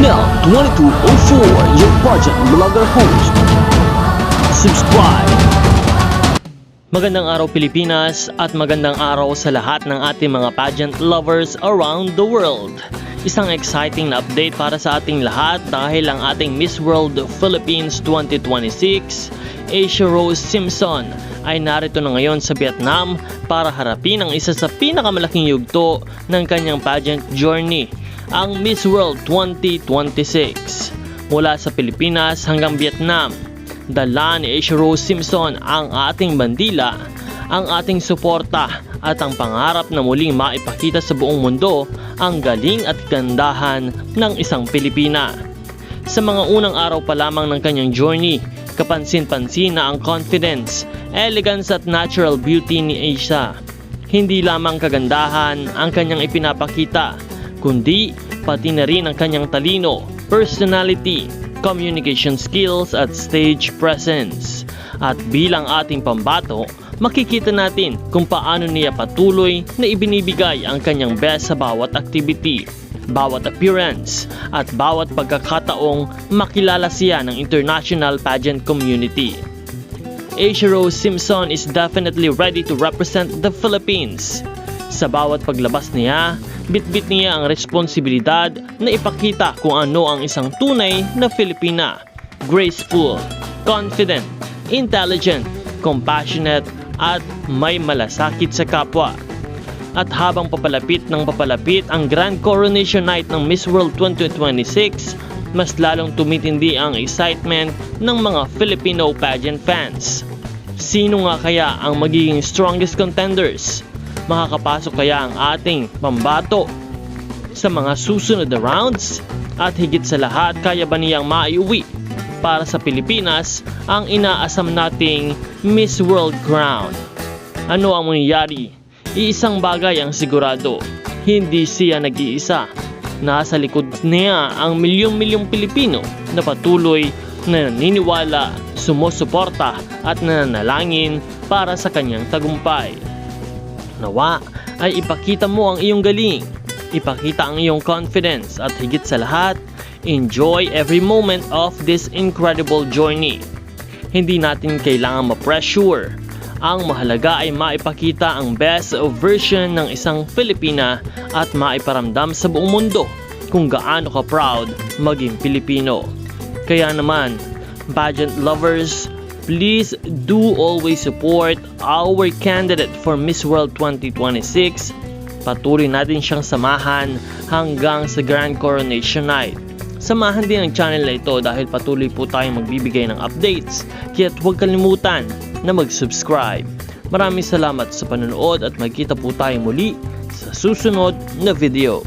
Mel 2204, your pageant vlogger host. Subscribe! Magandang araw Pilipinas at magandang araw sa lahat ng ating mga pageant lovers around the world. Isang exciting na update para sa ating lahat dahil ang ating Miss World Philippines 2026, Asia Rose Simpson, ay narito na ngayon sa Vietnam para harapin ang isa sa pinakamalaking yugto ng kanyang pageant journey, ang Miss World 2026. Mula sa Pilipinas hanggang Vietnam, dala ni Asia Rose Simpson ang ating bandila, ang ating suporta at ang pangarap na muling maipakita sa buong mundo ang galing at gandahan ng isang Pilipina. Sa mga unang araw pa lamang ng kanyang journey, kapansin-pansin na ang confidence, elegance at natural beauty ni Asia. Hindi lamang kagandahan ang kanyang ipinapakita, kundi pati na rin ang kanyang talino, personality, communication skills at stage presence. At bilang ating pambato, makikita natin kung paano niya patuloy na ibinibigay ang kanyang best sa bawat activity, bawat appearance, at bawat pagkakataong makilala siya ng international pageant community. Asia Rose Simpson is definitely ready to represent the Philippines. Sa bawat paglabas niya, bitbit niya ang responsibilidad na ipakita kung ano ang isang tunay na Filipina. Graceful, confident, intelligent, compassionate, at may malasakit sa kapwa. At habang papalapit ang Grand Coronation Night ng Miss World 2026, mas lalong tumitindi ang excitement ng mga Filipino pageant fans. Sino nga kaya ang magiging strongest contenders? Makakapasok kaya ang ating pambato sa mga susunod na rounds? At higit sa lahat, kaya ba niyang maiuwi para sa Pilipinas ang inaasam nating Miss World crown? Ano ang mangyayari? Iisang bagay ang sigurado, hindi siya nag-iisa. Nasa likod niya ang milyong-milyong Pilipino na patuloy na naniniwala, sumusuporta at nananalangin para sa kanyang tagumpay. Nawa ay ipakita mo ang iyong galing, ipakita ang iyong confidence at higit sa lahat, enjoy every moment of this incredible journey. Hindi natin kailangan ma-pressure. Ang mahalaga ay maipakita ang best version ng isang Pilipina at maiparamdam sa buong mundo kung gaano ka proud maging Pilipino. Kaya naman, pageant lovers, please do always support our candidate for Miss World 2026. Patuloy natin siyang samahan hanggang sa Grand Coronation Night. Samahan din ang channel na ito dahil patuloy po tayong magbibigay ng updates. Kaya't huwag kalimutan na mag-subscribe. Maraming salamat sa panonood at magkita po tayo muli sa susunod na video.